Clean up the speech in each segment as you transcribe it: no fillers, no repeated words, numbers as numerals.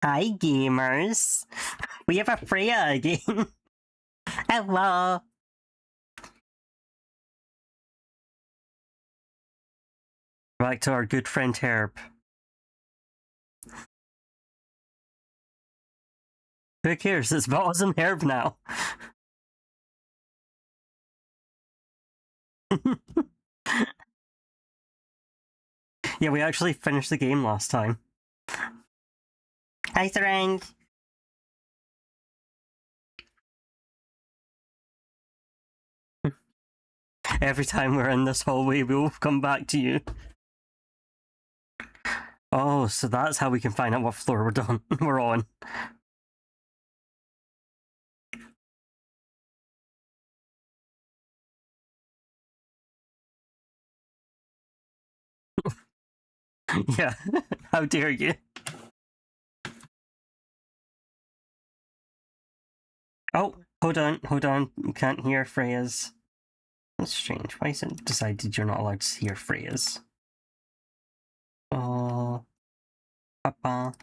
Hi, gamers. We have a Freya again. Hello. Back to our good friend Herb. Who cares? It's Boz and Herb now. Yeah, we actually finished the game last time. Hi, Sarang. Every time we're in this hallway, we'll come back to you. Oh, so that's how we can find out what floor we're on. Yeah, how dare you? Oh, hold on. You can't hear Freya's. That's strange. Why is it decided you're not allowed to hear Freya's? Oh, Papa.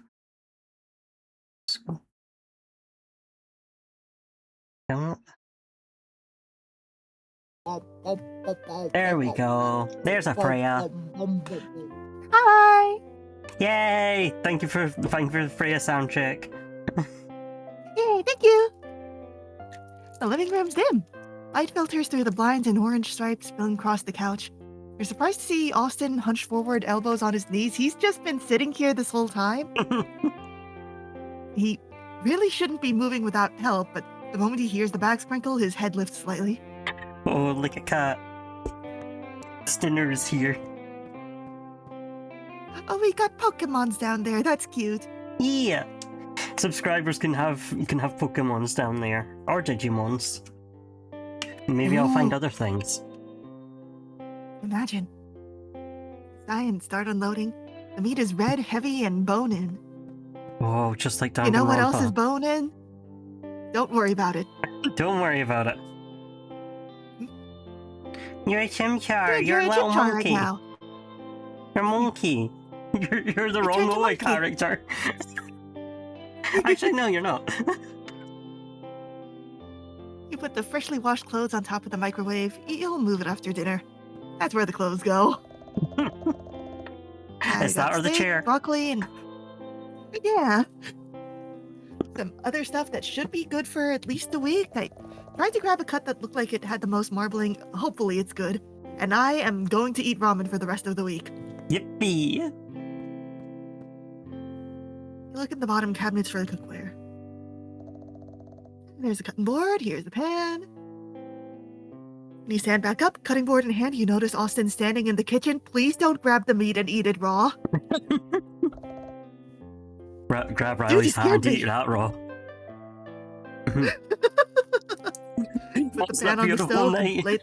There we go. There's a Freya. Hi! Yay! Thank you for the Freya sound check. Yay, thank you! The living room's dim. Light filters through the blinds and orange stripes spilling across the couch. You're surprised to see Austin hunched forward, elbows on his knees. He's just been sitting here this whole time. He really shouldn't be moving without help, but the moment he hears the back sprinkle, his head lifts slightly. Oh, like a cat. Stinner is here. Oh, we got Pokemons down there. That's cute. Yeah. Subscribers can have Pokemons down there. Or Digimons. Maybe I'll find other things. Imagine. Science start unloading. The meat is red, heavy, and bone-in. Oh, just like Danganronpa. You know what else is bone-in? Don't worry about it. Don't worry about it. You're a Chimchar. You're a a little Chimchar monkey. right now. You're a monkey. You're the wrong way character. Actually, no, you're not. You put the freshly washed clothes on top of the microwave. You'll move it after dinner. That's where the clothes go. Is that or the chair? Broccoli and... yeah. Some other stuff that should be good for at least a week. I tried to grab a cut that looked like it had the most marbling. Hopefully it's good. And I am going to eat ramen for the rest of the week. Yippee! You look in the bottom cabinets for the cookware. There's a cutting board, here's the pan. When you stand back up, cutting board in hand, you notice Austin standing in the kitchen. Please don't grab the meat and eat it raw. Grab Riley's hand and eat that raw. Put the pan on the stove and lay...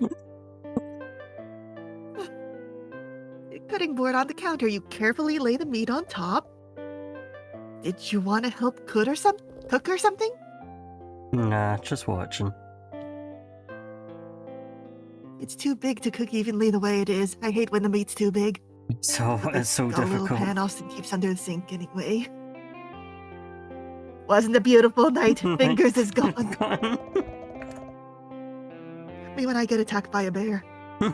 Cutting board on the counter, you carefully lay the meat on top. Did you want to help cook or something? Nah, just watching. It's too big to cook evenly the way it is. I hate when the meat's too big. So it's so the difficult. Little pan Austin keeps under the sink anyway. Wasn't a beautiful night? Fingers is gone. Me when I get attacked by a bear. How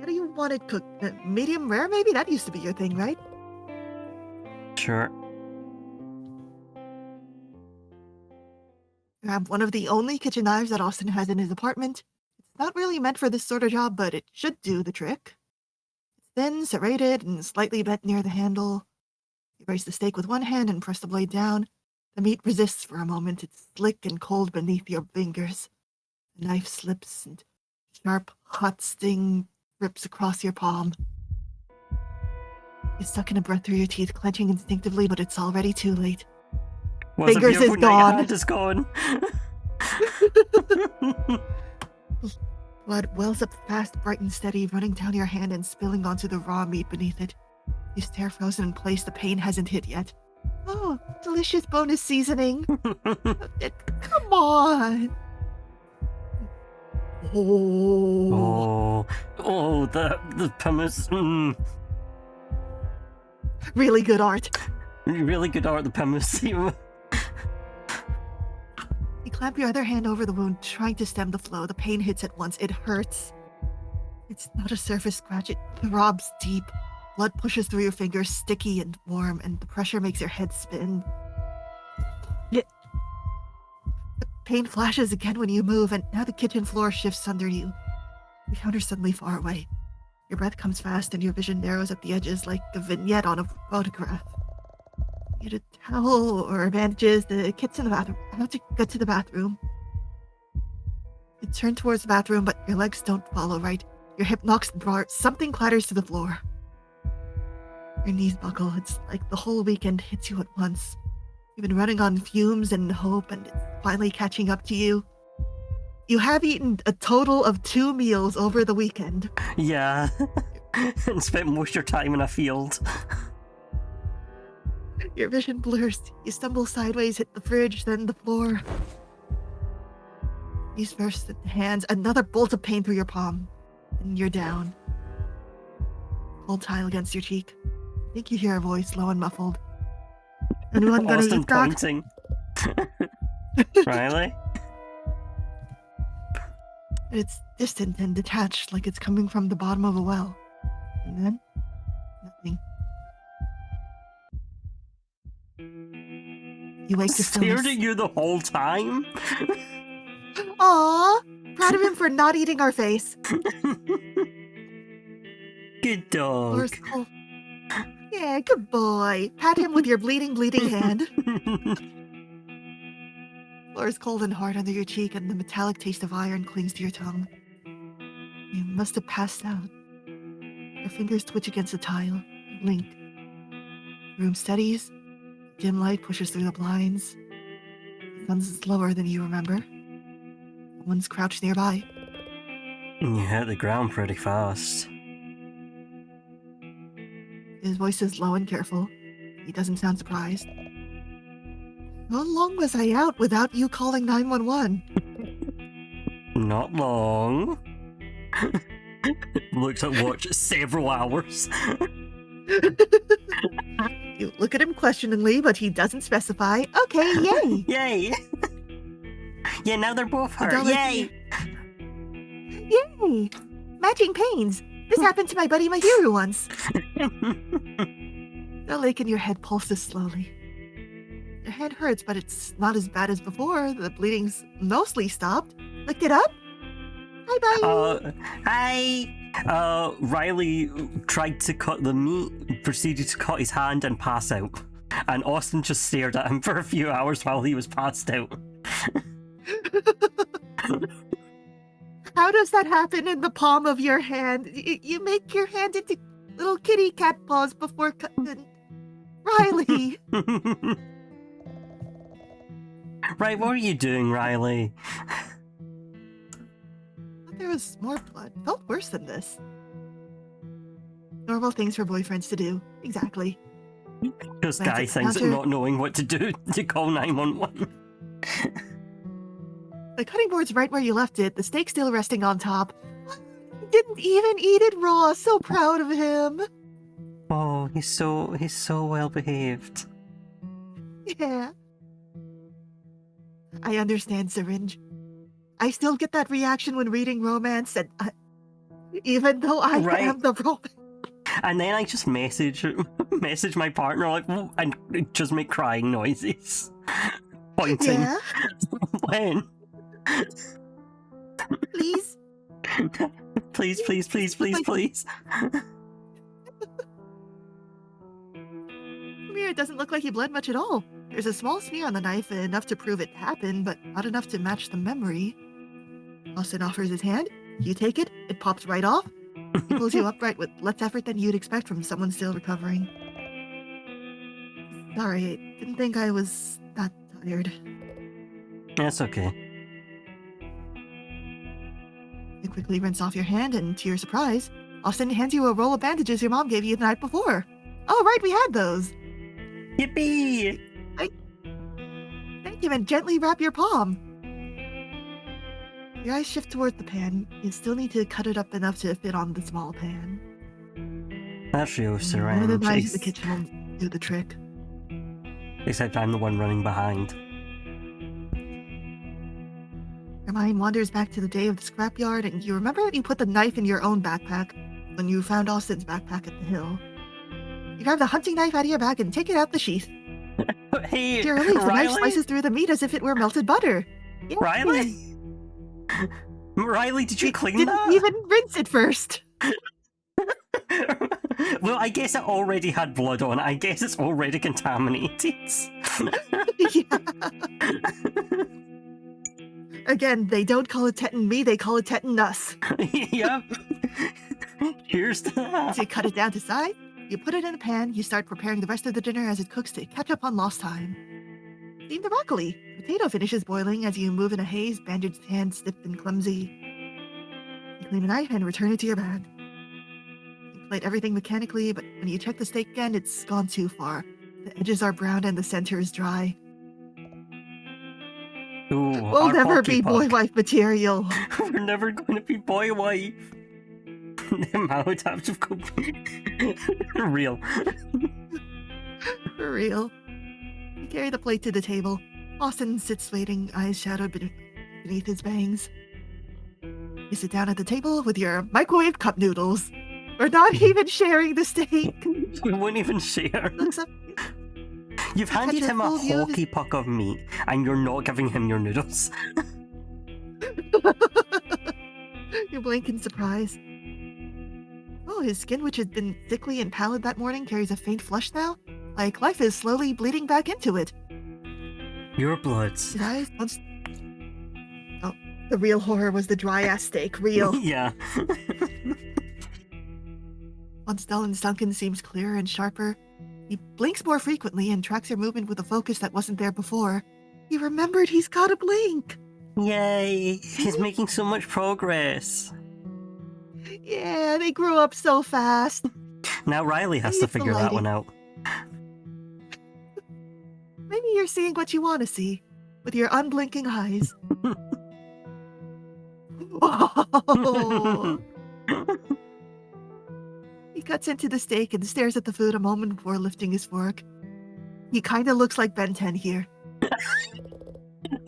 do you want it cooked? Medium rare, maybe? That used to be your thing, right? Sure. Grab one of the only kitchen knives that Austin has in his apartment. It's not really meant for this sort of job, but it should do the trick. It's thin, serrated, and slightly bent near the handle. You raise the steak with one hand and press the blade down. The meat resists for a moment. It's slick and cold beneath your fingers. The knife slips and sharp, hot sting rips across your palm. You suck in a breath through your teeth, clenching instinctively, but it's already too late. Fingers is gone. Hand is gone. Blood wells up fast, bright and steady, running down your hand and spilling onto the raw meat beneath it. You stare frozen in place. The pain hasn't hit yet. Oh, delicious bonus seasoning. Come on. Oh, the pumice. Really good art. Really good art, the Museum. You clamp your other hand over the wound, trying to stem the flow. The pain hits at once. It hurts. It's not a surface scratch. It throbs deep. Blood pushes through your fingers, sticky and warm, and the pressure makes your head spin. The pain flashes again when you move, and now the kitchen floor shifts under you. The counter's suddenly far away. Your breath comes fast, and your vision narrows at the edges like a vignette on a photograph. You need a towel or bandages. The kit's in the bathroom. How to get to the bathroom? You turn towards the bathroom, but your legs don't follow right. Your hip knocks the drawer. Something clatters to the floor. Your knees buckle. It's like the whole weekend hits you at once. You've been running on fumes and hope, and it's finally catching up to you. You have eaten a total of 2 meals over the weekend. Yeah. And spent most of your time in a field. Your vision blurs. You stumble sideways, hit the fridge, then the floor. Knees first, then hands. Another bolt of pain through your palm. And you're down. Cold tile against your cheek. I think you hear a voice, low and muffled. Anyone gonna Austin eat that? pointing. Riley? It's distant and detached, like it's coming from the bottom of a well. And then, nothing. You wake to Stared stillness. at you the whole time? Aww! Proud of him for not eating our face. Good dog. Laura's cold. Yeah, good boy. Pat him with your bleeding hand. Laura's cold and hard under your cheek, and the metallic taste of iron clings to your tongue. You must have passed out. Your fingers twitch against the tile. You blink. The room steadies. Dim light pushes through the blinds. The sun's lower than you remember. Someone's crouched nearby. You hit the ground pretty fast. His voice is low and careful. He doesn't sound surprised. How long was I out without you calling 911? Not long. Looks at watch, several hours. You look at him questioningly, but he doesn't specify. Okay, yay! Yay! Yeah, now they're both hurt. Don't Yay! Yay! Matching pains. This happened to my buddy Mahiru once. The lake in your head pulses slowly. Your head hurts, but it's not as bad as before. The bleeding's mostly stopped. Licked it up? Bye-bye. Hi! Riley tried to cut the meat, proceeded to cut his hand and pass out. And Austin just stared at him for a few hours while he was passed out. How does that happen in the palm of your hand? You make your hand into little kitty cat paws before cutting. Riley! Right, what are you doing, Riley? There was more blood. Felt worse than this. Normal things for boyfriends to do. Exactly. Just guy things at not knowing what to do to call 911. The cutting board's right where you left it, the steak still resting on top. He didn't even eat it raw. So proud of him. Oh, he's so well behaved. Yeah. I understand, Syringe. I still get that reaction when reading romance, and even though I am the romance. And then I just message my partner like, and just make crying noises, pointing. Yeah. When? Please. Please, please, please, please, please. From here, it doesn't look like he bled much at all. There's a small smear on the knife, enough to prove it happened, but not enough to match the memory. Austin offers his hand. You take it. It pops right off. He pulls you upright with less effort than you'd expect from someone still recovering. Sorry, I didn't think I was that tired. That's okay. You quickly rinse off your hand, and to your surprise, Austin hands you a roll of bandages your mom gave you the night before. Oh, right, we had those. Yippee! Thank you, and gently wrap your palm. Your eyes shift towards the pan. You still need to cut it up enough to fit on the small pan. That's real One of the syringe. knives in the kitchen do the trick. Except I'm the one running behind. Your mind wanders back to the day of the scrapyard, and you remember that you put the knife in your own backpack when you found Austin's backpack at the hill. You grab the hunting knife out of your bag and take it out the sheath. Hey, To your relief, the knife Riley? slices through the meat as if it were melted butter. Yay. Riley? Riley, did you clean Didn't that? even rinse it first. Well, I guess it already had blood on it. I guess it's already contaminated. Yeah. Again, they don't call it tetin me, they call it tetin us. Yep. Here's So that. you cut it down to size, you put it in a pan, you start preparing the rest of the dinner as it cooks to catch up on lost time. Steam the broccoli. Potato finishes boiling as you move in a haze, bandaged hands stiff and clumsy. You clean a knife and return it to your bag. You plate everything mechanically, but when you check the steak again, it's gone too far. The edges are brown and the center is dry. Ooh, We'll our never hockey be boy puck. wife material. We're never going to be boy wife. The amount of real. For real. You carry the plate to the table. Austin sits waiting, eyes shadowed beneath his bangs. You sit down at the table with your microwave cup noodles. We're not even sharing the steak. We won't even share. Looks up. You've handed catch a him a full view of his- hockey puck of meat, and you're not giving him your noodles. You blink in surprise. Oh, his skin, which had been thickly and pallid that morning, carries a faint flush now. Like life is slowly bleeding back into it. Your bloods. His eyes once. Oh, the real horror was the dry-ass steak. Real. Yeah. Once dull and sunken seems clearer and sharper. He blinks more frequently and tracks your movement with a focus that wasn't there before. He remembered he's got a blink. Yay! He's making so much progress. Yeah, they grew up so fast. Now Riley has to It's the figure that lighting. one out. Maybe you're seeing what you want to see with your unblinking eyes. Whoa. He cuts into the steak and stares at the food a moment before lifting his fork. He kind of looks like Ben 10 here.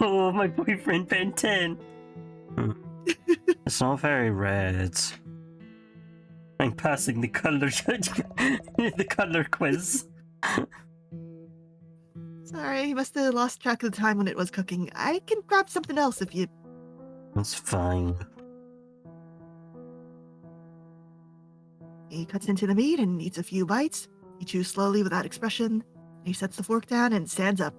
Oh, my boyfriend Ben 10. It's not very red. I'm passing the color the color quiz. Sorry, he must have lost track of the time when it was cooking. I can grab something else if you... That's fine. He cuts into the meat and eats a few bites. He chews slowly without expression. He sets the fork down and stands up.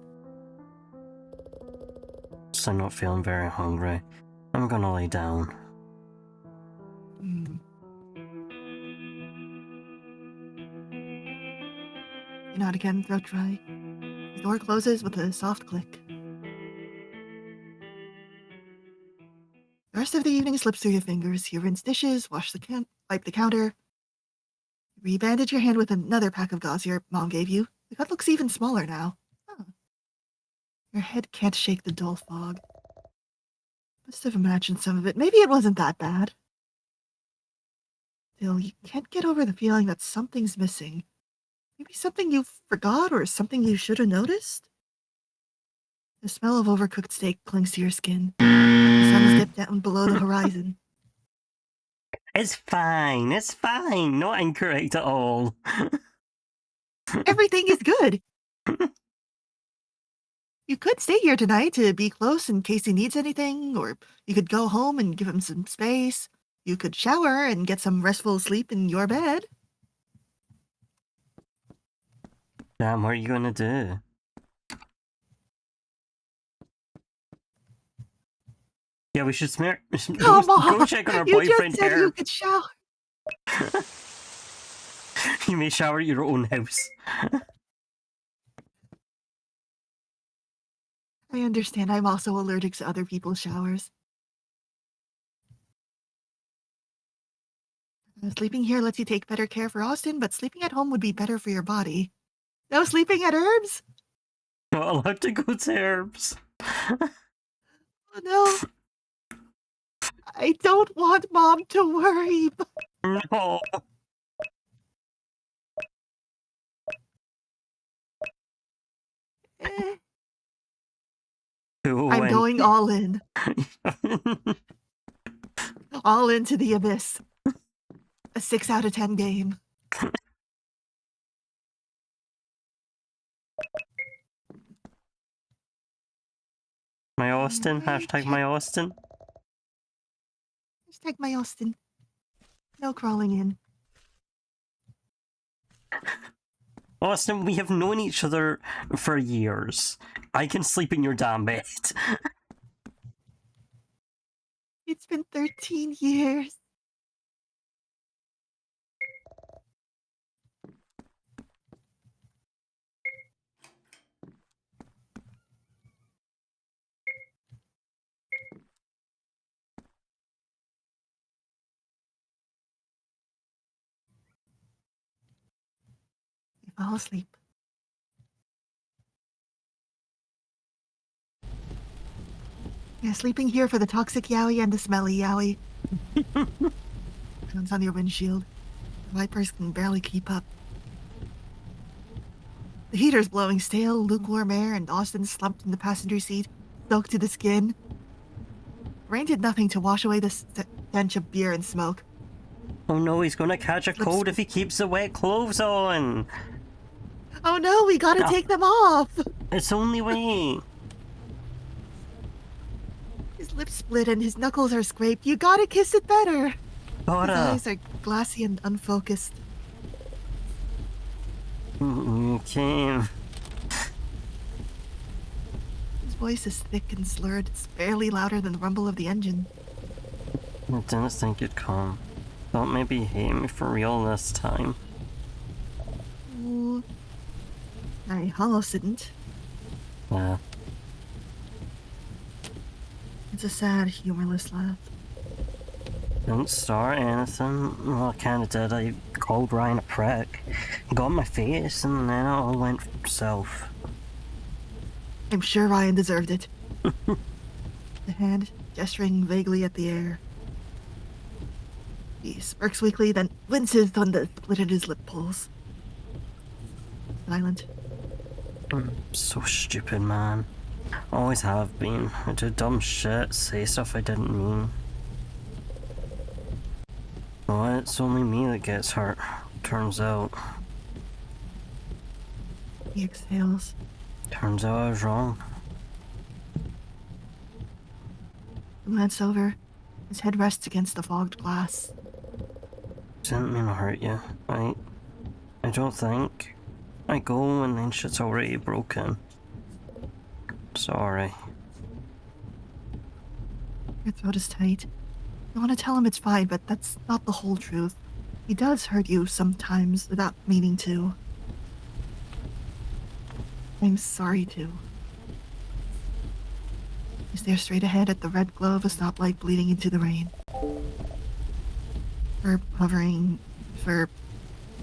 So I'm not feeling very hungry. I'm gonna lay down. You nod again, throat dry. The door closes with a soft click. The rest of the evening slips through your fingers. You rinse dishes, wash the wipe the counter. Rebandage your hand with another pack of gauze your mom gave you. The cut looks even smaller now. Huh. Your head can't shake the dull fog. Must have imagined some of it. Maybe it wasn't that bad. Still, you can't get over the feeling that something's missing. Maybe something you forgot or something you should have noticed? The smell of overcooked steak clings to your skin. The sun's dipped down below the horizon. It's fine. It's fine. Not incorrect at all. Everything is good. You could stay here tonight to be close in case he needs anything, or you could go home and give him some space. You could shower and get some restful sleep in your bed. Damn, what are you gonna do? Yeah, we should Come on! go check on our You boyfriend just said you here. could shower. You may shower at your own house. I understand. I'm also allergic to other people's showers. Sleeping here lets you take better care for Austin, but sleeping at home would be better for your body. No sleeping at Herbs? Not allowed to go to Herbs. Oh no. I don't want Mom to worry. No. Eh, Who will I'm win? going all in. All into the abyss. A 6 out of 10 game. My Austin? Alright, Hashtag my Austin? Hashtag my Austin. No crawling in. Austin, we have known each other for years. I can sleep in your damn bed. It's been 13 years. You fall asleep. Yeah, sleeping here for the toxic yowie and the smelly yowie. Comes on your windshield. The wipers can barely keep up. The heater's blowing stale, lukewarm air, and Austin's slumped in the passenger seat, soaked to the skin. Rain did nothing to wash away the stench of beer and smoke. Oh no, he's gonna catch a cold if he keeps the wet clothes on. Oh no, we gotta take them off! It's the only way. His lips split and his knuckles are scraped. You gotta kiss it better. His Gotta. eyes are glassy and unfocused. Okay. His voice is thick and slurred. It's barely louder than the rumble of the engine. I didn't think you'd come. Thought maybe you hate me for real this time. Oh, I almost didn't. Yeah. It's a sad, humorless laugh. Didn't start anything. Well, I kinda did. I called Ryan a prick. Got in my face, and then it all went south. I'm sure Ryan deserved it. The hand gesturing vaguely at the air. He smirks weakly, then winces when the split in his lip pulls. Silent. I'm so stupid, man. Always have been. I do dumb shit, say stuff I didn't mean. Well, it's only me that gets hurt, turns out. He exhales. Turns out I was wrong. Glance over. His head rests against the fogged glass. Didn't mean to hurt you. I don't think. I go and then shit's already broken. Sorry. Your throat is tight. You want to tell him it's fine, but that's not the whole truth. He does hurt you sometimes without meaning to. I'm sorry to. You stare straight ahead at the red glow of a stoplight bleeding into the rain. For hovering, for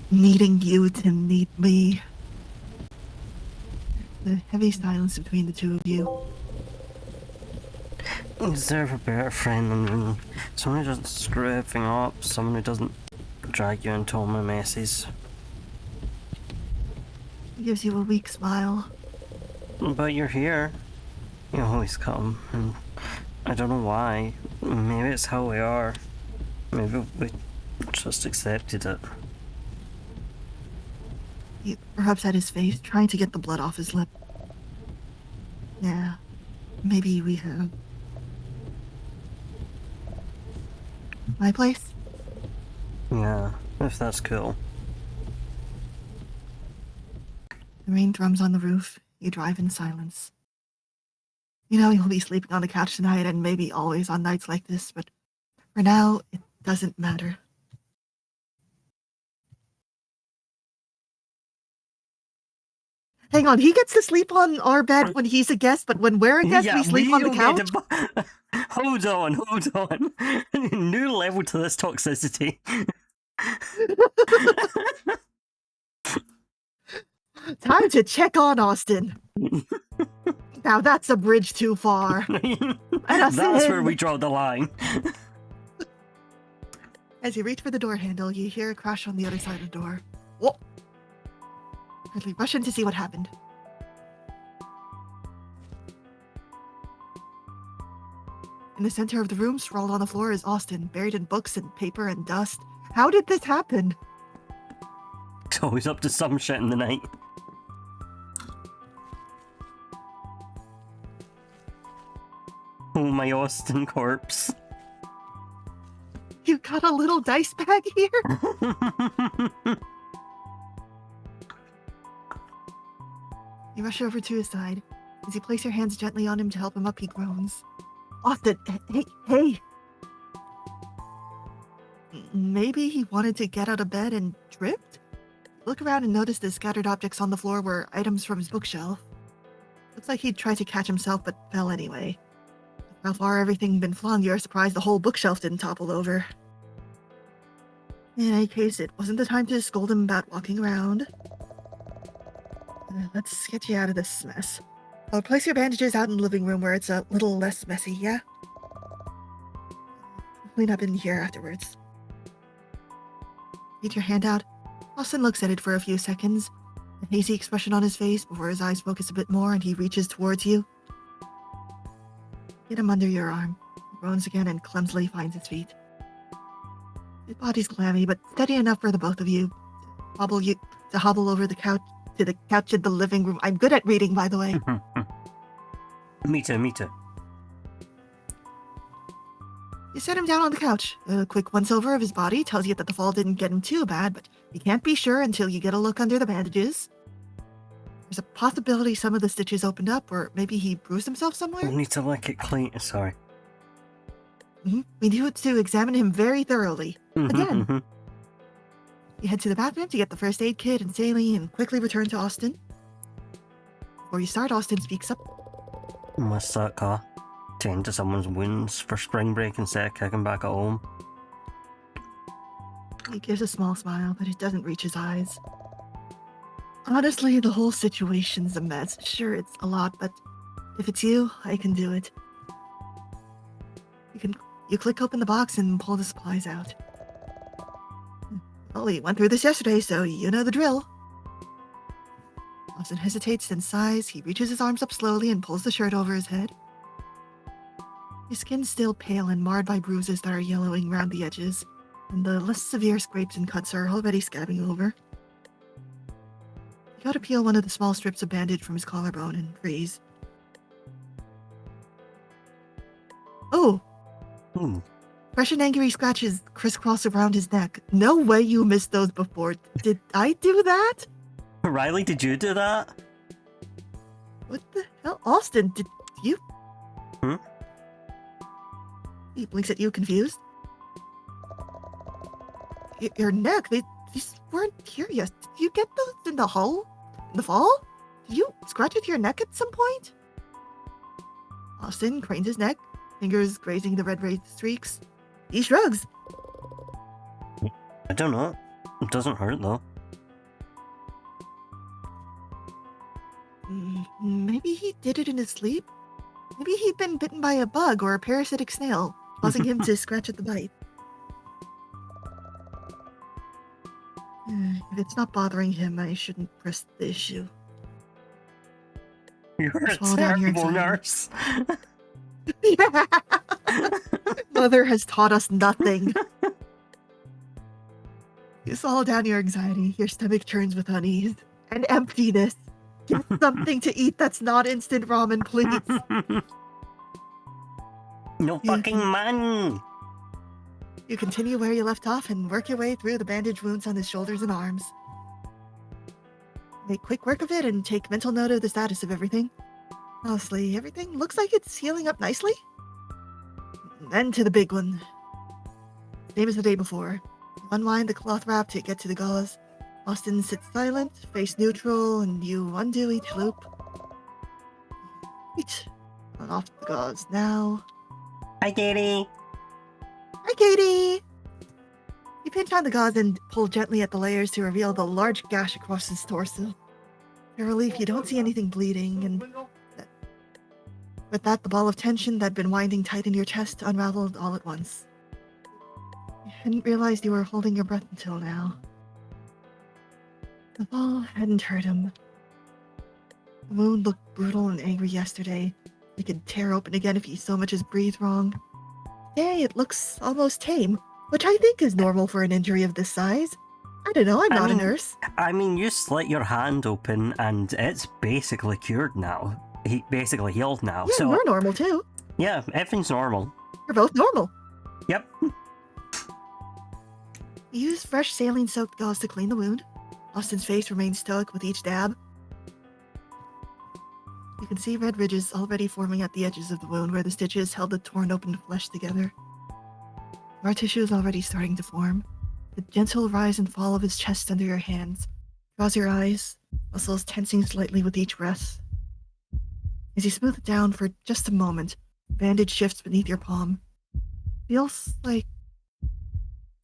needing you to need me. The heavy silence between the two of you. You deserve a better friend than me. Someone who doesn't screw everything up, someone who doesn't drag you into all my messes. He gives you a weak smile. But you're here. You always come, and I don't know why. Maybe it's how we are. Maybe we just accepted it. He rubs at his face, trying to get the blood off his lip. Yeah, maybe we have. My place? Yeah, if that's cool. The rain drums on the roof. You drive in silence. You know you'll be sleeping on the couch tonight and maybe always on nights like this, but for now, it doesn't matter. Hang on, he gets to sleep on our bed when he's a guest, but when we're a guest, we sleep on the couch? Hold on. New level to this toxicity. Time to check on Austin. Now that's a bridge too far. That's where we draw the line. As you reach for the door handle, you hear a crash on the other side of the door. Whoa! Quickly rush in to see what happened. In the center of the room, sprawled on the floor, is Austin, buried in books and paper and dust. How did this happen? He's always up to some shit in the night. Oh, my Austin corpse. You got a little dice bag here? You rush over to his side. As you place your hands gently on him to help him up, he groans. Austin, hey. Maybe he wanted to get out of bed and tripped? Look around and notice the scattered objects on the floor were items from his bookshelf. Looks like he'd tried to catch himself but fell anyway. How far everything been flung, you're surprised the whole bookshelf didn't topple over. In any case, it wasn't the time to scold him about walking around. Let's get you out of this mess. I'll place your bandages out in the living room where it's a little less messy, yeah? Clean up in here afterwards. Get your hand out. Austin looks at it for a few seconds, a hazy expression on his face before his eyes focus a bit more and he reaches towards you. Get him under your arm. He groans again and clumsily finds his feet. His body's clammy, but steady enough for the both of you to hobble over the couch to the couch in the living room. I'm good at reading, by the way. Me too. You set him down on the couch. A quick once-over of his body tells you that the fall didn't get him too bad, but you can't be sure until you get a look under the bandages. There's a possibility some of the stitches opened up, or maybe he bruised himself somewhere. I need to lick it clean. Sorry. We need to examine him very thoroughly. Again. Mm-hmm. You head to the bathroom to get the first aid kit and saline and quickly return to Austin. Before you start, Austin speaks up. Must that car tend to someone's wounds for spring break instead of kicking back at home? He gives a small smile, but it doesn't reach his eyes. Honestly, the whole situation's a mess. Sure, it's a lot, but if it's you, I can do it. You click open the box and pull the supplies out. Well, we went through this yesterday, so you know the drill. Austin hesitates, then sighs. He reaches his arms up slowly and pulls the shirt over his head. His skin's still pale and marred by bruises that are yellowing around the edges, and the less severe scrapes and cuts are already scabbing over. You gotta peel one of the small strips of bandage from his collarbone and freeze. Oh! Fresh and angry scratches crisscross around his neck. No way you missed those before. Did I do that? Riley, did you do that? What the hell? Austin, did you? He blinks at you, confused. Your neck, these weren't here yet. Did you get those in the hole? In the fall? Did you scratch with your neck at some point? Austin cranes his neck, fingers grazing the red raised streaks. He shrugs. I don't know. It doesn't hurt, though. Maybe he did it in his sleep? Maybe he'd been bitten by a bug or a parasitic snail, causing him to scratch at the bite. If it's not bothering him, I shouldn't press the issue. You're a terrible nurse. Yeah. Mother has taught us nothing. You swallow down your anxiety. Your stomach churns with unease and emptiness. Get something to eat that's not instant ramen, please. No fucking money. You continue where you left off and work your way through the bandage wounds on his shoulders and arms. Make quick work of it and take mental note of the status of everything. Honestly, everything looks like it's healing up nicely. Then to the big one. Same as the day before. You unwind the cloth wrap to get to the gauze. Austin sits silent, face neutral, and you undo each loop. Each. On off the gauze now. Hi, Katie. Hi, Katie! You pinch on the gauze and pull gently at the layers to reveal the large gash across his torso. To your relief, you don't see anything bleeding, and with that, the ball of tension that'd been winding tight in your chest unraveled all at once. You hadn't realized you were holding your breath until now. The ball hadn't hurt him. The wound looked brutal and angry yesterday. It could tear open again if he so much as breathed wrong. Hey, it looks almost tame, which I think is normal for an injury of this size. I don't know, I'm not a nurse. I mean, you slit your hand open and it's basically cured now. He basically healed now. Yeah, so you're normal too. yeah, everything's normal. You're both normal. Yep. You use fresh saline-soaked gauze to clean the wound. Austin's face remains stoic with each dab. You can see red ridges already forming at the edges of the wound where the stitches held the torn open flesh together. Scar tissue is already starting to form. The gentle rise and fall of his chest under your hands draws your eyes, muscles tensing slightly with each breath. As you smooth it down for just a moment, the bandage shifts beneath your palm. Feels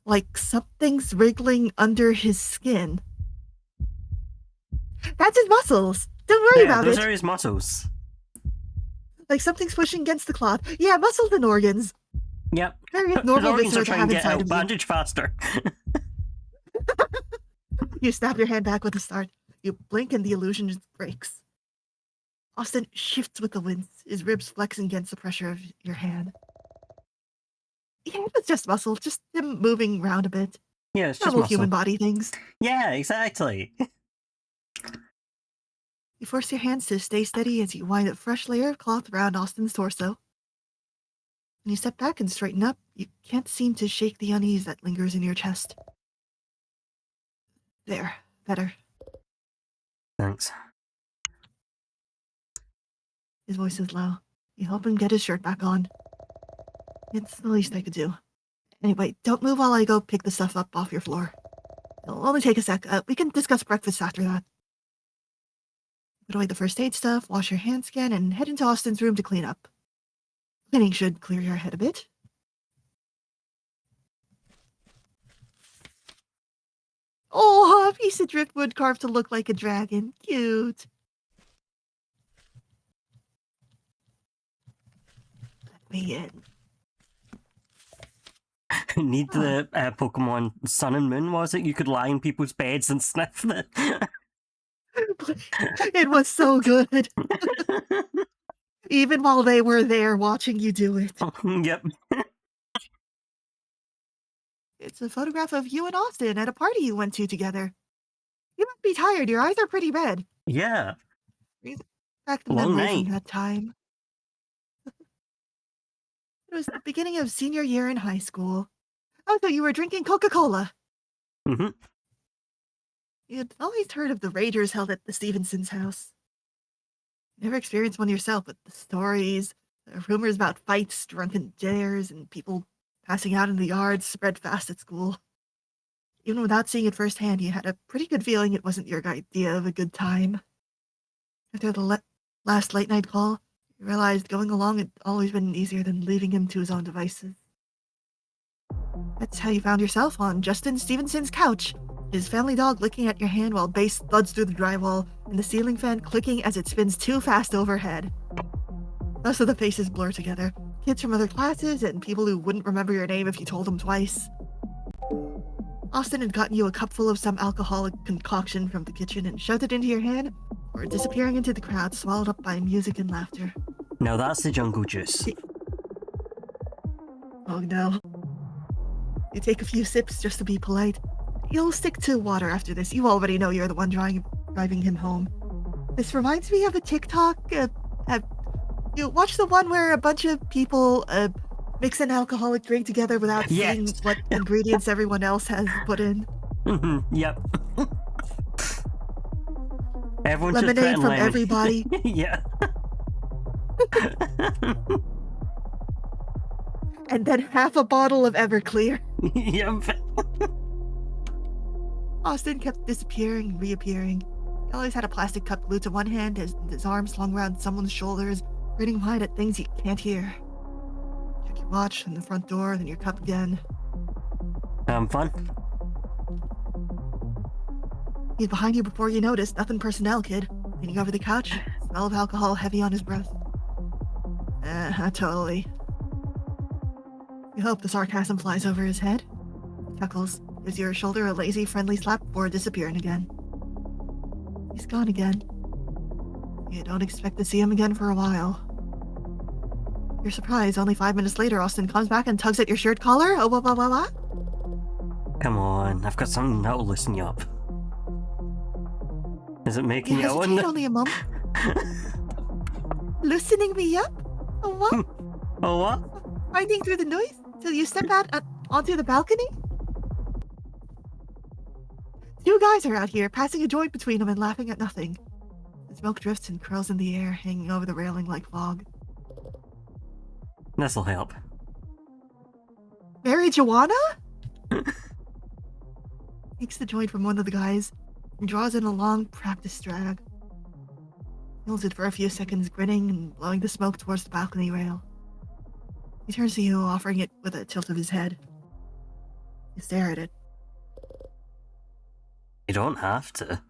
like something's wriggling under his skin. That's his muscles! Don't worry about it! Those are his muscles. Like something's pushing against the cloth. Yeah, muscles and organs. Yep. Very His normal organs viscera are to trying have to get inside out. of you. Bandage faster. You snap your hand back with a start. You blink and the illusion just breaks. Austin shifts with the wind, his ribs flexing against the pressure of your hand. Yeah, it's just muscle, just him moving around a bit. Yeah, it's just Normal muscle. human body things. Yeah, exactly. You force your hands to stay steady as you wind a fresh layer of cloth around Austin's torso. When you step back and straighten up, you can't seem to shake the unease that lingers in your chest. There, better. Thanks. His voice is low. You help him get his shirt back on. It's the least I could do. Anyway, don't move while I go pick the stuff up off your floor. It'll only take a sec. We can discuss breakfast after that. Put away the first aid stuff, wash your hands again, and head into Austin's room to clean up. Cleaning should clear your head a bit. Oh, a piece of driftwood carved to look like a dragon. Cute. Let me in. Need the Pokemon Sun and Moon, was it? You could lie in people's beds and sniff it. It was so good. Even while they were there watching you do it. Yep. It's a photograph of you and Austin at a party you went to together. You must be tired. Your eyes are pretty red. Yeah. Back to Long memory night. from that time. It was the beginning of senior year in high school. Oh, so you were drinking Coca-Cola. Mm-hmm. You'd always heard of the ragers held at the Stevensons' house. Never experienced one yourself, but the stories, the rumors about fights, drunken dares, and people passing out in the yards spread fast at school. Even without seeing it firsthand, you had a pretty good feeling it wasn't your idea of a good time. After the last late-night call, you realized going along had always been easier than leaving him to his own devices. That's how you found yourself on Justin Stevenson's couch, his family dog licking at your hand while bass thuds through the drywall, and the ceiling fan clicking as it spins too fast overhead. Most of the faces blur together. Kids from other classes and people who wouldn't remember your name if you told them twice. Austin had gotten you a cup full of some alcoholic concoction from the kitchen and shoved it into your hand, or disappearing into the crowd, swallowed up by music and laughter. No, that's the jungle juice. Oh no. You take a few sips just to be polite. You'll stick to water after this. You already know you're the one driving him home. This reminds me of a TikTok. You watch the one where a bunch of people mix an alcoholic drink together without seeing what ingredients everyone else has put in. Yep. Everyone's lemonade just from lemon. everybody. Yeah. And then half a bottle of Everclear. Yep. Austin kept disappearing and reappearing. He always had a plastic cup glued to one hand, his arm slung around someone's shoulders, grinning wide at things you can't hear. Check your watch and the front door, then your cup again. Fun. He's behind you before you notice. Nothing personnel, kid. Leaning over the couch, smell of alcohol heavy on his breath. Totally. You hope the sarcasm flies over his head. He chuckles, gives your shoulder a lazy, friendly slap before disappearing again. He's gone again. You don't expect to see him again for a while. You're surprised. Only 5 minutes later, Austin comes back and tugs at your shirt collar. Oh, what? Come on, I've got something that'll loosen you up. Is it making You you hesitate only a moment. Loosening me up? Oh, what? Oh, what? Finding through the noise till you step out onto the balcony? Two guys are out here, passing a joint between them and laughing at nothing. The smoke drifts and curls in the air, hanging over the railing like fog. This'll help. Marijuana? Takes the joint from one of the guys and draws in a long practice drag. Holds it for a few seconds, grinning and blowing the smoke towards the balcony rail. He turns to you, offering it with a tilt of his head. You stare at it. You don't have to.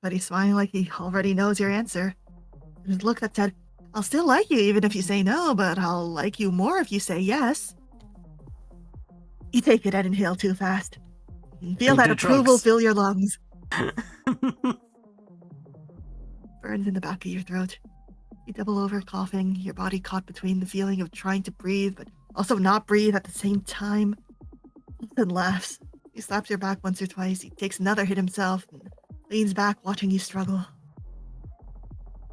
But he's smiling like he already knows your answer. And his look that said, I'll still like you even if you say no, but I'll like you more if you say yes. You take it and inhale too fast. You feel that approval drugs. fill your lungs. Burns in the back of your throat. You double over, coughing, your body caught between the feeling of trying to breathe, but also not breathe at the same time. Then laughs. He slaps your back once or twice. He takes another hit himself and leans back, watching you struggle.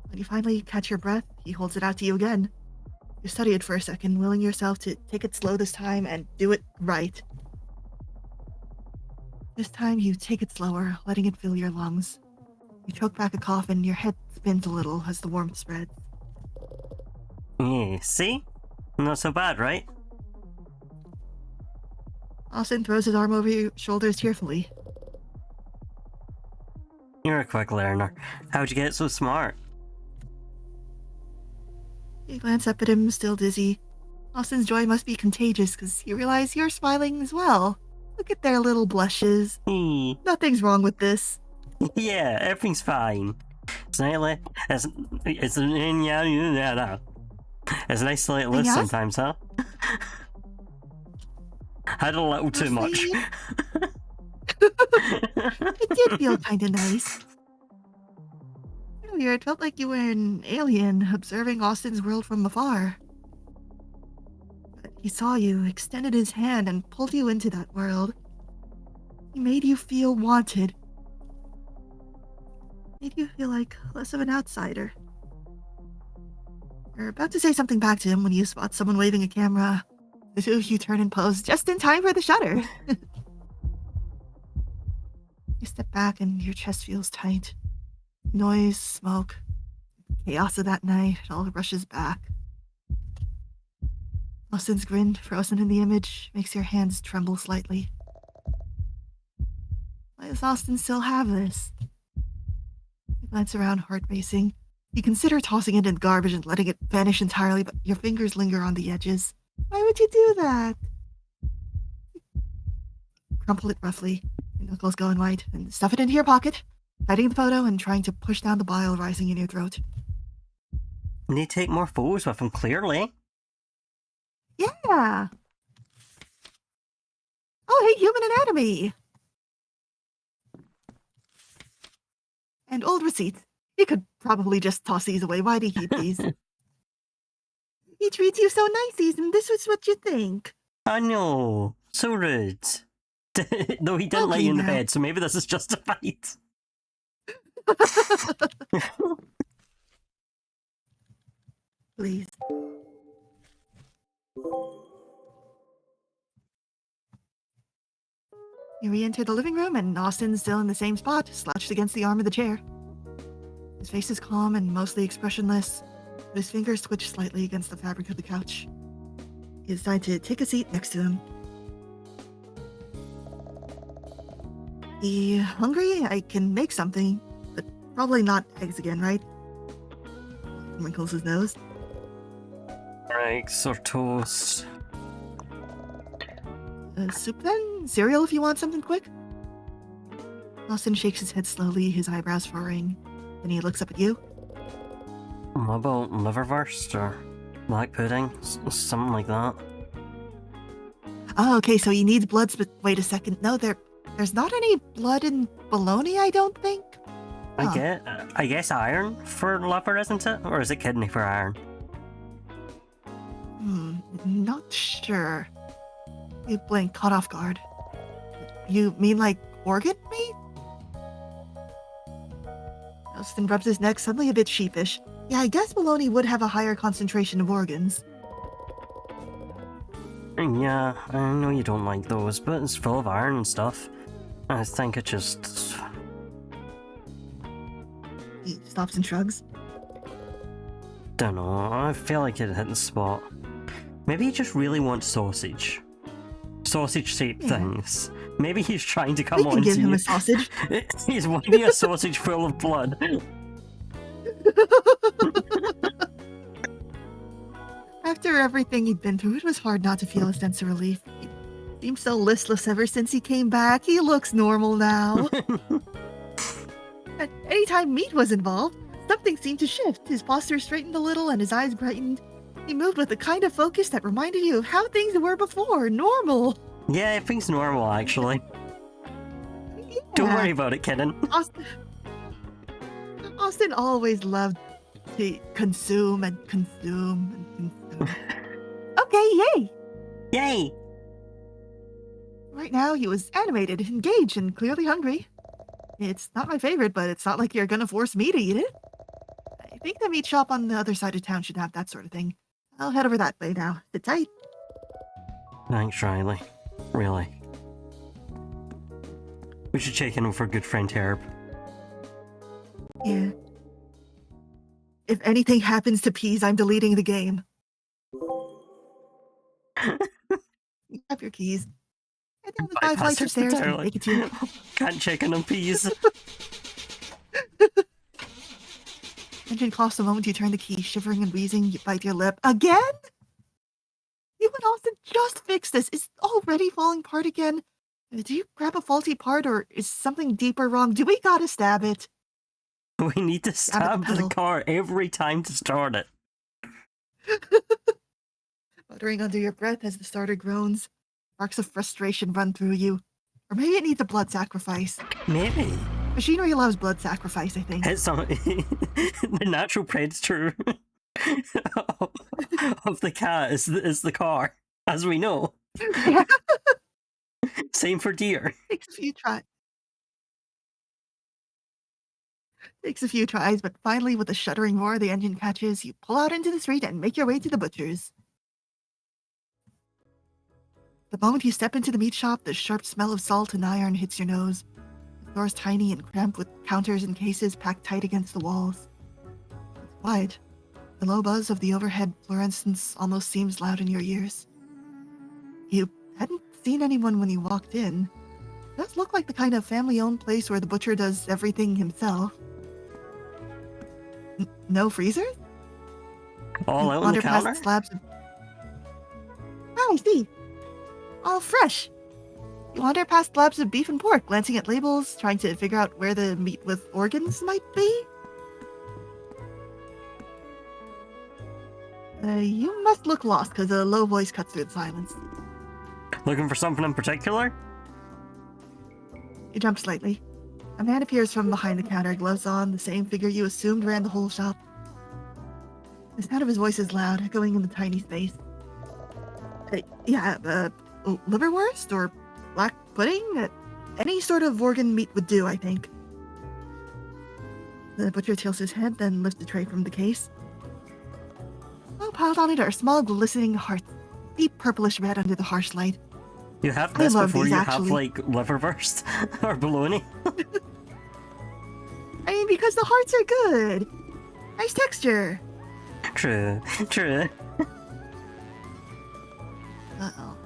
When you finally catch your breath, he holds it out to you again. You study it for a second, willing yourself to take it slow this time and do it right. This time you take it slower, letting it fill your lungs. You choke back a cough and your head spins a little as the warmth spreads. Yeah, see? Not so bad, right? Austin throws his arm over your shoulders tearfully. You're a quick learner. How'd you get so smart? You glance up at him, still dizzy. Austin's joy must be contagious because you realize you're smiling as well. Look at their little blushes. Nothing's wrong with this. Yeah, everything's fine. It's nice, it's nice to let loose Yes? sometimes, huh? Had a little too much. It did feel kind of nice. Earlier, it felt like you were an alien observing Austin's world from afar. But he saw you, extended his hand, and pulled you into that world. He made you feel wanted. Made you feel like less of an outsider. You're about to say something back to him when you spot someone waving a camera. The two of you turn and pose just in time for the shutter. You step back and your chest feels tight. Noise, smoke, chaos of that night, it all rushes back. Austin's grin, frozen in the image, makes your hands tremble slightly. Why does Austin still have this? You glance around, heart racing. You consider tossing it in garbage and letting it vanish entirely, but your fingers linger on the edges. Why would you do that? Crumple it roughly, your knuckles going white, and stuff it into your pocket, hiding the photo and trying to push down the bile rising in your throat. Need to take more photos with him, clearly. Yeah! Oh, hey, human anatomy! And old receipts. You could probably just toss these away. Why do you keep these? He treats you so nice, and this is what you think. I know. So rude. Though he didn't let you in the bed, so maybe this is justified. Please. You re-enter the living room, and Austin's still in the same spot, slouched against the arm of the chair. His face is calm and mostly expressionless, but his fingers twitch slightly against the fabric of the couch. You decide to take a seat next to him. You hungry? I can make something, but probably not eggs again, right? He wrinkles his nose. Eggs or toast? Soup then? Cereal if you want something quick? Austin shakes his head slowly, his eyebrows furrowing. Then he looks up at you. What about liverwurst or black pudding? Something like that. Oh, okay, so he needs bloods, but wait a second. No, there's not any blood in bologna, I don't think. Huh. I guess iron for liver, isn't it? Or is it kidney for iron? Not sure. You blink, caught off guard. You mean like organ meat? Austin rubs his neck, suddenly a bit sheepish. Yeah, I guess bologna would have a higher concentration of organs. Yeah, I know you don't like those, but it's full of iron and stuff. I think it just... He stops and shrugs. Don't know, I feel like it hit the spot. Maybe he just really wants sausage. Sausage-shaped things. Maybe he's trying to come We can on give to him you. a sausage. He's wanting a sausage full of blood. After everything he'd been through, it was hard not to feel a sense of relief. He seemed so listless ever since he came back. He looks normal now. And anytime meat was involved, something seemed to shift. His posture straightened a little and his eyes brightened. He moved with the kind of focus that reminded you of how things were before, normal. Yeah, everything's normal, actually. Don't Yeah. worry about it, kitten. Austin always loved to consume and consume and consume. Okay, yay! Yay! Right now, he was animated, engaged, and clearly hungry. It's not my favorite, but it's not like you're gonna force me to eat it. I think the meat shop on the other side of town should have that sort of thing. I'll head over that way now. Sit tight. Thanks, Riley. Really. We should check in with our good friend Herb. Yeah. If anything happens to Peas, I'm deleting the game. You have your keys. Head down the 5 Bypass flights it of stairs and entirely. make it to you. Can't check in on peas. Engine coughs the moment you turn the key, shivering and wheezing, you bite your lip. Again? You and Austin just fixed this. It's already falling apart again. Do you grab a faulty part or is something deeper wrong? Do we gotta stab it? We need to stab the pedal. car every time to start it. Muttering under your breath as the starter groans. Sparks of frustration run through you. Or maybe it needs a blood sacrifice. Maybe. Machinery loves blood sacrifice, I think. It's the natural predator of the cat is the car, as we know. Yeah. Same for deer. Takes a few tries. Takes a few tries, but finally, with a shuddering roar the engine catches, you pull out into the street and make your way to the butcher's. The moment you step into the meat shop, the sharp smell of salt and iron hits your nose. The floor is tiny and cramped with counters and cases packed tight against the walls. It's quiet. The low buzz of the overhead fluorescence almost seems loud in your ears. You hadn't seen anyone when you walked in. It does look like the kind of family-owned place where the butcher does everything himself. No freezers? All out on the Wander past counter? slabs of... Oh, I see. All fresh. You wander past slabs of beef and pork, glancing at labels, trying to figure out where the meat with organs might be. You must look lost, because a low voice cuts through the silence. Looking for something in particular? You jump slightly. A man appears from behind the counter, gloves on, the same figure you assumed ran the whole shop. The sound of his voice is loud, echoing in the tiny space. Liverwurst or black pudding? Any sort of organ meat would do, I think. The butcher tilts his head, then lifts the tray from the case. All piled on it are small glistening hearts, deep purplish red under the harsh light. You have I this love before these, you actually. have, like, liverwurst or bologna. I mean, because the hearts are good. Nice texture. True, true. Uh-oh.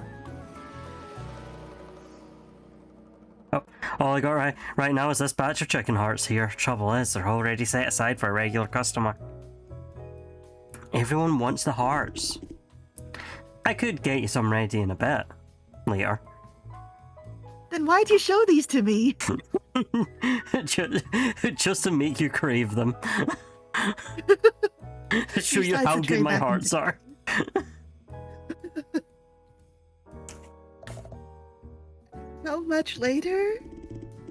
All I got right now is this batch of chicken hearts here. Trouble is, they're already set aside for a regular customer. Everyone wants the hearts. I could get you some ready in a bit. Later. Then why'd you show these to me? just to make you crave them. Show you Besides how the good tray my back in hearts are. How much later?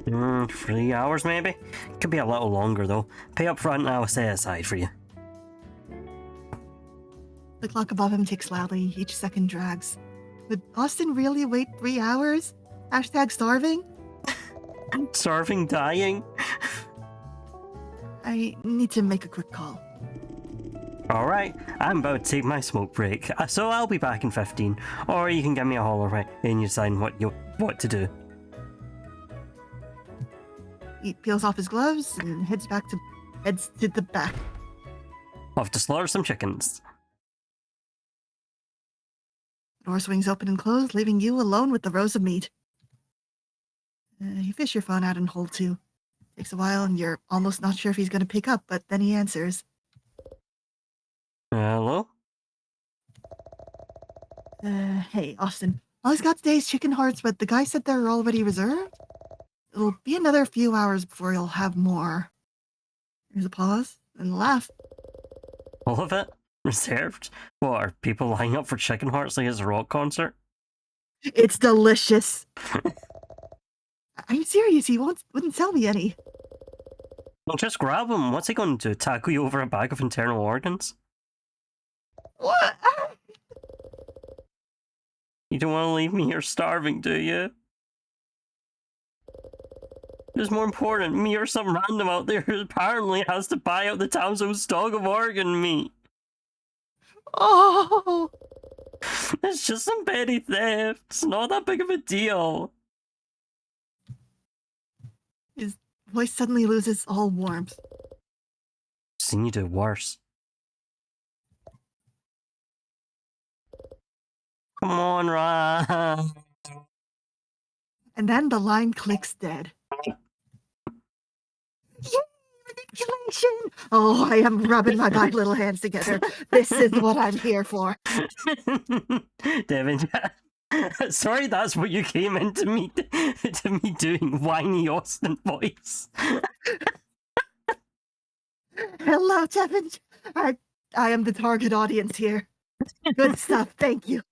3 hours maybe? Could be a little longer though. Pay up front and I'll set it aside for you. The clock above him ticks loudly. Each second drags. Would Austin really wait 3 hours? Hashtag starving? Starving, dying? I need to make a quick call. Alright, I'm about to take my smoke break, so I'll be back in 15. Or you can give me a holler right and you decide what to do. He peels off his gloves and heads to the back. Off to slaughter some chickens. The door swings open and closed, leaving you alone with the rows of meat. You fish your phone out and hold to. Takes a while and you're almost not sure if he's going to pick up, but then he answers. Hello? Hey, Austin. All he's got today is chicken hearts, but the guy said they're already reserved. It'll be another few hours before he'll have more. There's a pause, and a laugh. All of it? Reserved? What, are people lining up for chicken hearts like it's a rock concert? It's delicious. I'm serious, he wouldn't sell me any. Well, just grab him. What's he going to do? Tackle you over a bag of internal organs? What? You don't want to leave me here starving, do you? It's more important, me or some random out there who apparently has to buy out the town's stock of organ meat. Oh! It's just some petty theft. It's not that big of a deal. His voice suddenly loses all warmth. Seen you do worse. Come on, Ryan. And then the line clicks dead. Yay, manipulation! Oh, I am rubbing my little hands together. This is what I'm here for. Devin, sorry that's what you came into me doing, whiny Austin voice. Hello, Devin. I am the target audience here. Good stuff, thank you.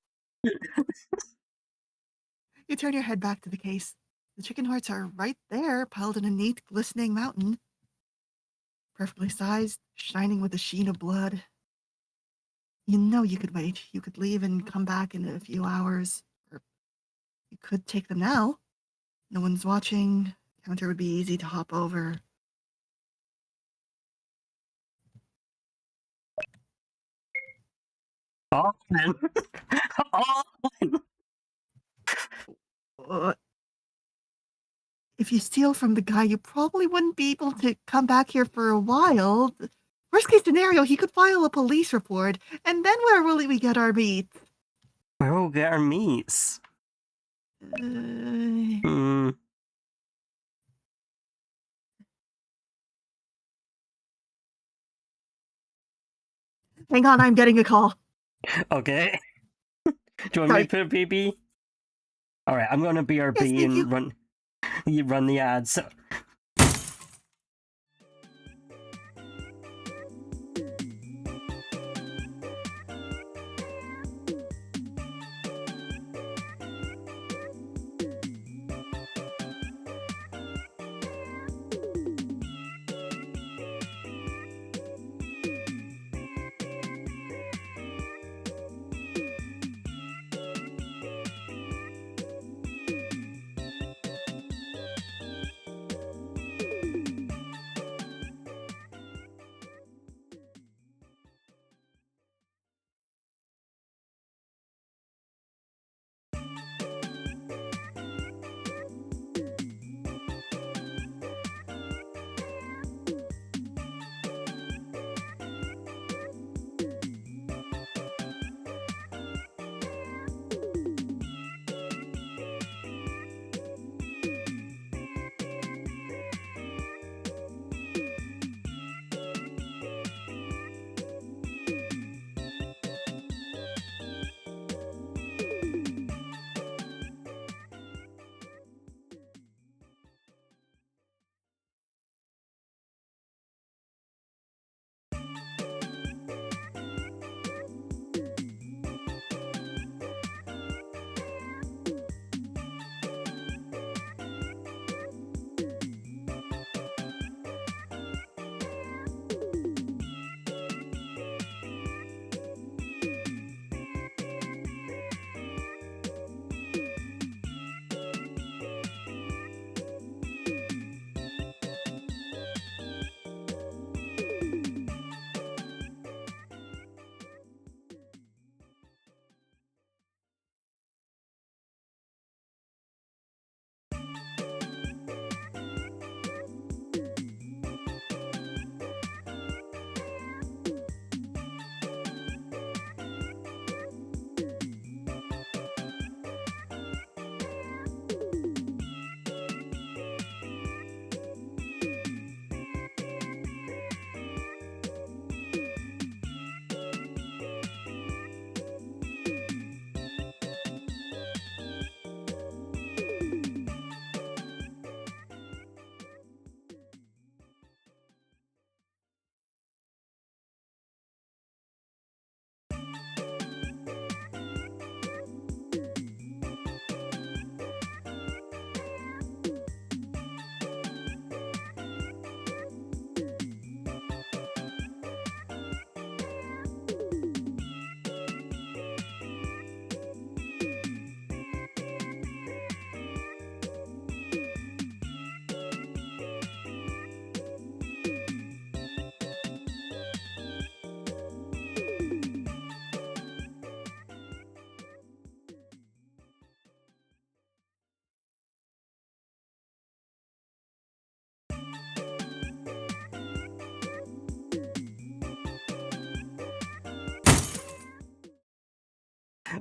You turn your head back to the case. The chicken hearts are right there, piled in a neat, glistening mountain. Perfectly sized, shining with a sheen of blood. You know you could wait. You could leave and come back in a few hours. Or you could take them now. No one's watching. Counter would be easy to hop over. Austin. Austin. If you steal from the guy, you probably wouldn't be able to come back here for a while. Worst case scenario, he could file a police report, and then where will we get our meat? Where will we get our meats? Hang on, I'm getting a call. Okay. Do you want me to put a BB? Alright, I'm gonna BRB Yes, and run the ads.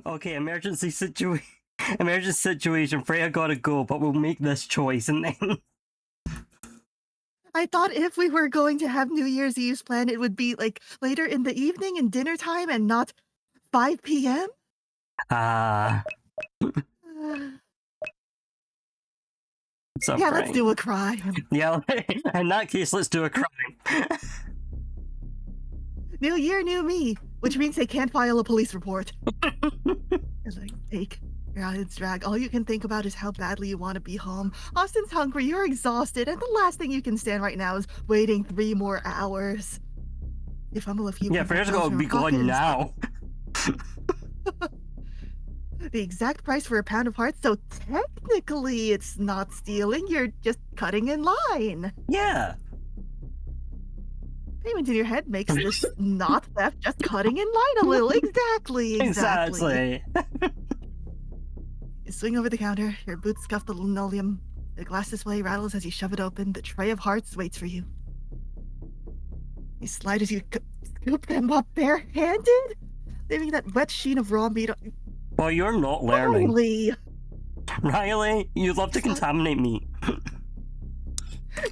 Okay, emergency situation. Emergency situation. Freya gotta go, but we'll make this choice and then. I thought if we were going to have New Year's Eve's planned, it would be like later in the evening and dinner time and not 5 p.m. Ah, it's a Yeah, let's prank. do a crime. Yeah, in that case, let's do a crime. New year, new me, which means they can't file a police report. It's like, take, you're out its drag. All you can think about is how badly you want to be home. Austin's hungry, you're exhausted, and the last thing you can stand right now is waiting 3 more hours. You fumble a few. Yeah, Freya's gotta be gone now. The exact price for a pound of hearts, so technically it's not stealing, you're just cutting in line. Yeah. Payment in your head makes this not theft, just cutting in line a little. Exactly. Exactly. You swing over the counter, your boots scuff the linoleum. The glass display rattles as you shove it open. The tray of hearts waits for you. You slide as you scoop them up barehanded, leaving that wet sheen of raw meat on. Well, you're not learning. Riley, Riley, you love to contaminate meat.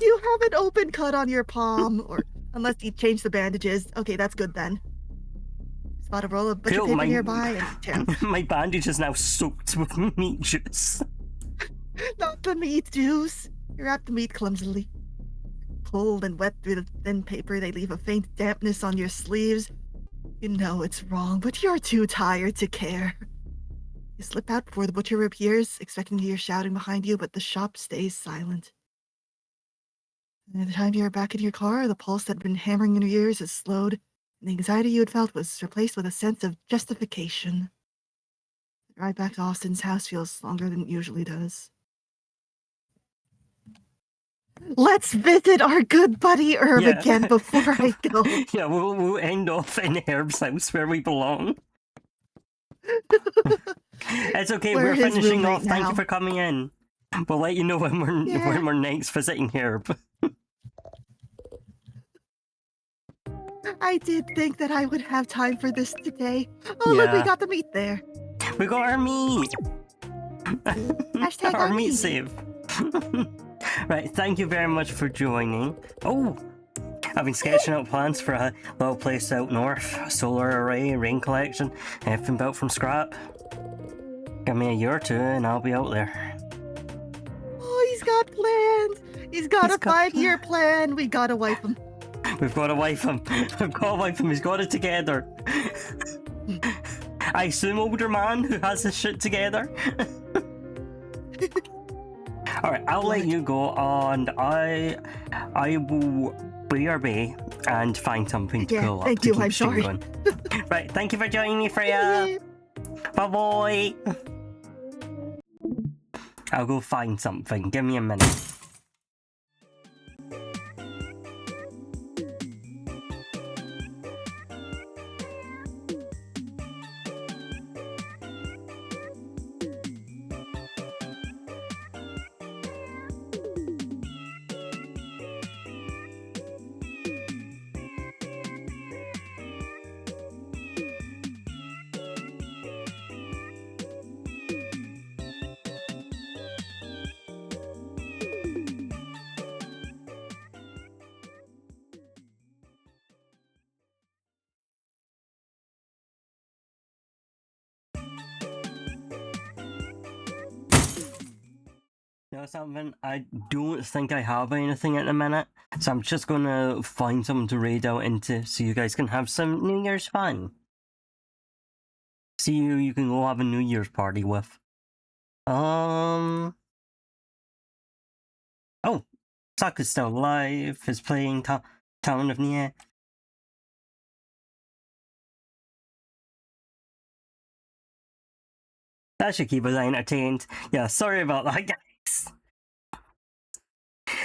you have an open cut on your palm, or unless you change the bandages. Okay, that's good then. Spot a roll of butcher Cool, paper nearby and My bandage is now soaked with meat juice. not the meat juice. You wrap the meat clumsily. Cold and wet through the thin paper, they leave a faint dampness on your sleeves. You know it's wrong, but you're too tired to care. You slip out before the butcher appears, expecting to hear shouting behind you, but the shop stays silent. And by the time you're back in your car, the pulse that had been hammering in your ears has slowed, and the anxiety you had felt was replaced with a sense of justification. The ride back to Austin's house feels longer than it usually does. Let's visit our good buddy Herb again before I go. Yeah, we'll end off in Herb's house where we belong. It's okay, we're finishing off. Thank you for coming in. We'll let you know when we're next visiting Herb. I did think that I would have time for this today. Oh, look, we got the meat there. We got our meat. Hashtag our meat save. Right, thank you very much for joining. Oh, I've been sketching out plans for a little place out north. A solar array, rain collection, everything built from scrap. Give me a year or two and I'll be out there. Oh, he's got plans. He's got a 5-year plan. We gotta wipe him. We've got to wipe him. We've got to wipe him. He's got it together. I assume older man who has his shit together. Alright, I'll let you go and I will BRB and find something to pull up. Thank you, I'm sorry. Right, thank you for joining me, Freya. Bye-bye. I'll go find something. Give me a minute. You know something? I don't think I have anything at the minute, so I'm just gonna find something to raid out into so you guys can have some New Year's fun. See who you can go have a New Year's party with. Oh, Tuck is still alive, is playing Town of Nia. That should keep us entertained. Yeah, sorry about that, guys.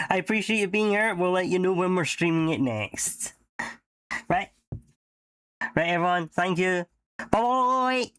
I appreciate you being here. We'll let you know when we're streaming it next. Right? Right, everyone. Thank you. Bye-bye!